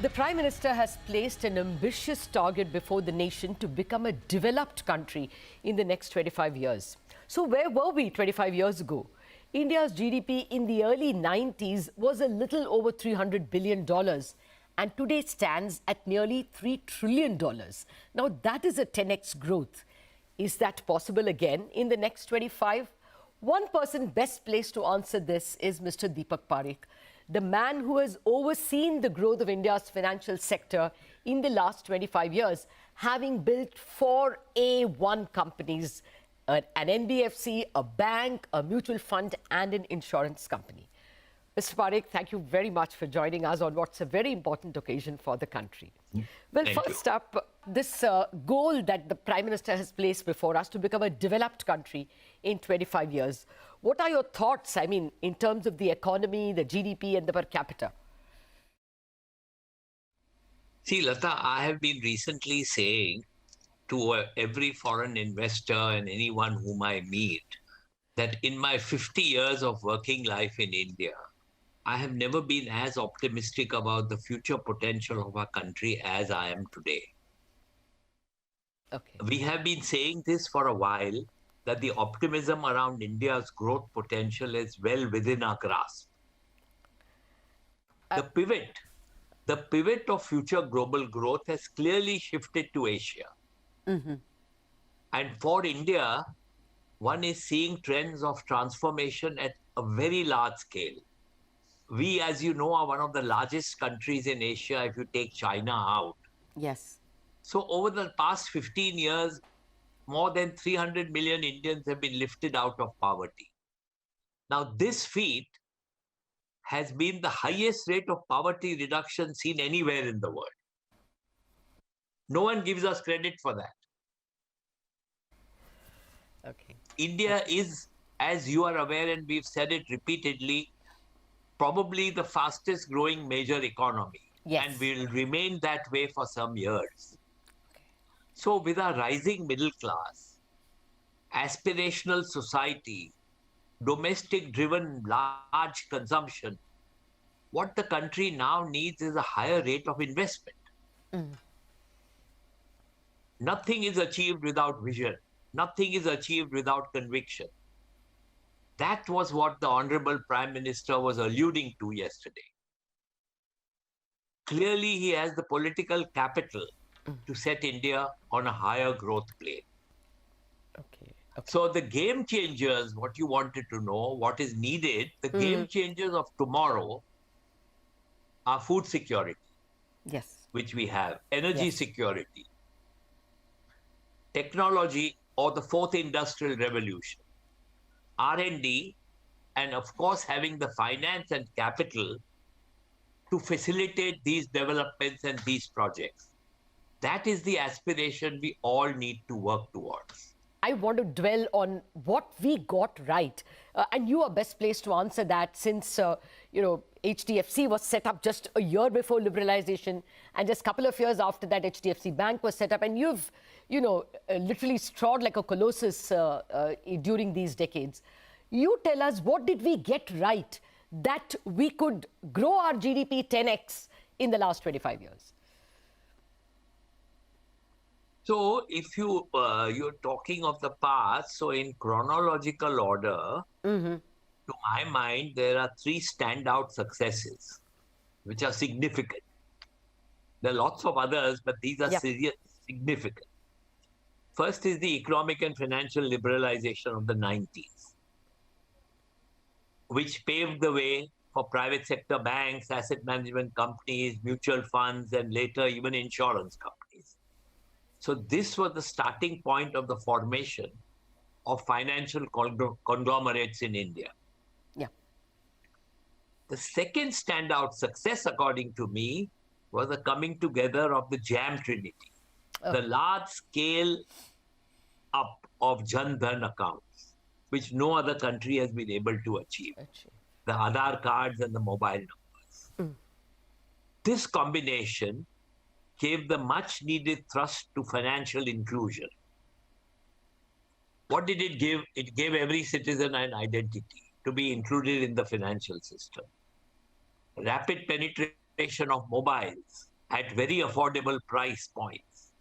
The Prime Minister has placed an ambitious target before the nation to become a developed country in the next 25 years. So where were we 25 years ago? India's GDP in the early 90s was a little over $300 billion and today stands at nearly $3 trillion. Now that is a 10x growth. Is that possible again in the next 25? One person best placed to answer this is Mr. Deepak Parekh, the man who has overseen the growth of India's financial sector in the last 25 years, having built 4 A1 companies, an NBFC, a bank, a mutual fund and an insurance company. Mr. Parekh, thank you very much for joining us on what's a very important occasion for the country. Well, first up, this goal that the Prime Minister has placed before us to become a developed country in 25 years. What are your thoughts, I mean, in terms of the economy, the GDP and the per capita? See, Lata, I have been recently saying to every foreign investor and anyone whom I meet that in my 50 years of working life in India, I have never been as optimistic about the future potential of our country as I am today. Okay. We have been saying this for a while, that the optimism around India's growth potential is well within our grasp. The pivot of future global growth has clearly shifted to Asia. And for India, one is seeing trends of transformation at a very large scale. We, as you know, are one of the largest countries in Asia if you take China out. Yes. So over the past 15 years, more than 300 million Indians have been lifted out of poverty. Now, this feat has been the highest rate of poverty reduction seen anywhere in the world. No one gives us credit for that. Okay. India is, as you are aware, and we've said it repeatedly, probably the fastest growing major economy. Yes. And will remain that way for some years. So with our rising middle class, aspirational society, domestic-driven large consumption, what the country now needs is a higher rate of investment. Nothing is achieved without vision. Nothing is achieved without conviction. That was what the Honorable Prime Minister was alluding to yesterday. Clearly, he has the political capital to set India on a higher growth plane. Okay. So the game changers, what you wanted to know, what is needed, the game changers of tomorrow are food security, Yes. which we have, energy security, technology or the fourth industrial revolution, R&D, and of course having the finance and capital to facilitate these developments and these projects. That is the aspiration we all need to work towards. I want to dwell on what we got right. And you are best placed to answer that since, HDFC was set up just a year before liberalization and just a couple of years after that, HDFC Bank was set up. And you've, literally strode like a colossus during these decades. You tell us, what did we get right that we could grow our GDP 10x in the last 25 years? So if you're talking of the past, so in chronological order, to my mind, there are 3 standout successes, which are significant. There are lots of others, but these are significant. First is the economic and financial liberalization of the 90s, which paved the way for private sector banks, asset management companies, mutual funds, and later even insurance companies. So this was the starting point of the formation of financial conglomerates in India. Yeah. The second standout success, according to me, was the coming together of the JAM Trinity, the large scale up of Jan Dhan accounts, which no other country has been able to achieve. The Aadhaar cards and the mobile numbers. This combination gave the much needed thrust to financial inclusion. What did it give? It gave every citizen an identity to be included in the financial system. Rapid penetration of mobiles at very affordable price points,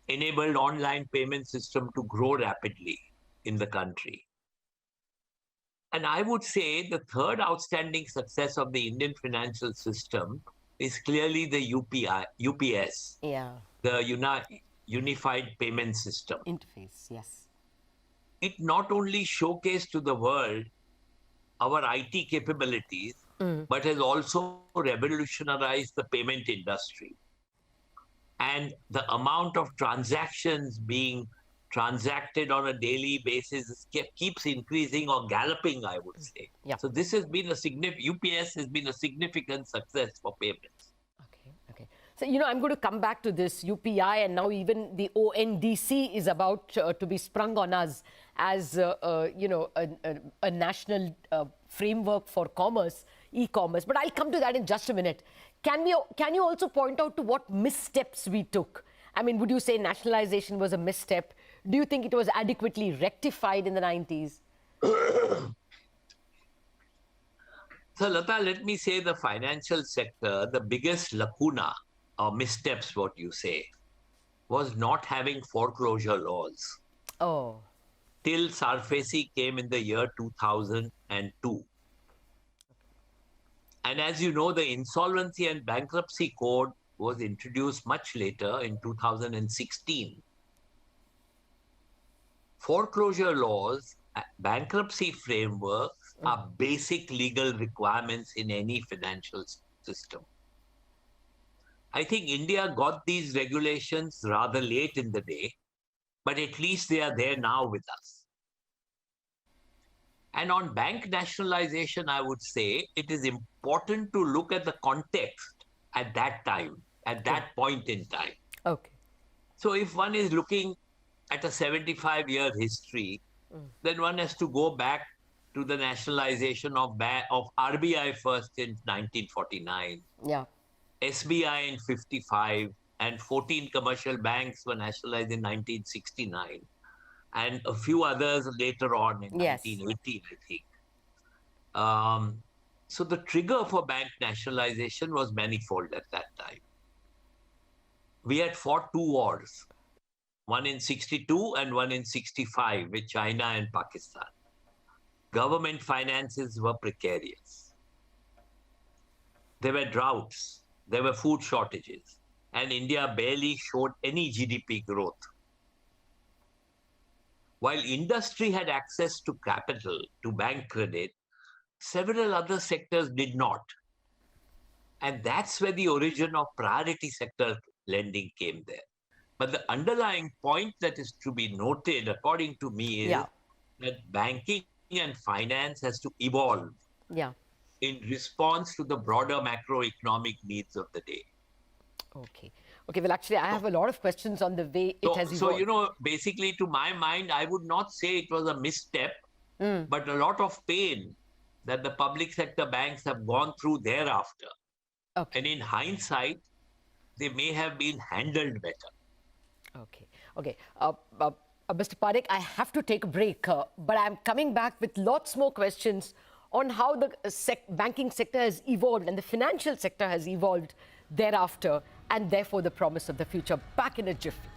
enabled online payment system to grow rapidly in the country. And I would say the third outstanding success of the Indian financial system is clearly the UPS, Yeah. the Unified Payment System. Interface, yes. It not only showcased to the world our IT capabilities, but has also revolutionized the payment industry. And the amount of transactions being transacted on a daily basis keeps increasing or galloping, I would say. Yeah. So this has been UPS has been a significant success for payments. Okay, okay. So, I'm going to come back to this UPI, and now even the ONDC is about to be sprung on us as, a national framework for commerce, e-commerce. But I'll come to that in just a minute. Can you also point out to what missteps we took? I mean, would you say nationalization was a misstep? Do you think it was adequately rectified in the 90s? So, Lata, let me say the financial sector, the biggest lacuna or missteps, what you say, was not having foreclosure laws. Oh. Till SARFAESI came in the year 2002. And as you know, the Insolvency and Bankruptcy Code was introduced much later in 2016. Foreclosure laws, bankruptcy frameworks are basic legal requirements in any financial system. I think India got these regulations rather late in the day, but at least they are there now with us. And on bank nationalization, I would say it is important to look at the context at that time, at that point in time. Okay. So if one is looking at a 75-year history, then one has to go back to the nationalization of RBI first in 1949, Yeah. SBI in 55, and 14 commercial banks were nationalized in 1969, and a few others later on in 1918, I think. So the trigger for bank nationalization was manifold at that time. We had fought two wars, one in 62 and one in 65 with China and Pakistan. Government finances were precarious. There were droughts, there were food shortages, and India barely showed any GDP growth. While industry had access to capital, to bank credit, several other sectors did not. And that's where the origin of priority sector lending came there. But the underlying point that is to be noted, according to me, is that banking and finance has to evolve in response to the broader macroeconomic needs of the day. Okay. Okay, well, actually, I have a lot of questions on the way it has evolved. So, basically, to my mind, I would not say it was a misstep, but a lot of pain that the public sector banks have gone through thereafter. Okay. And in hindsight, they may have been handled better. Okay. Okay. Mr. Parekh, I have to take a break, but I'm coming back with lots more questions on how the banking sector has evolved and the financial sector has evolved thereafter, and therefore the promise of the future. Back in a jiffy.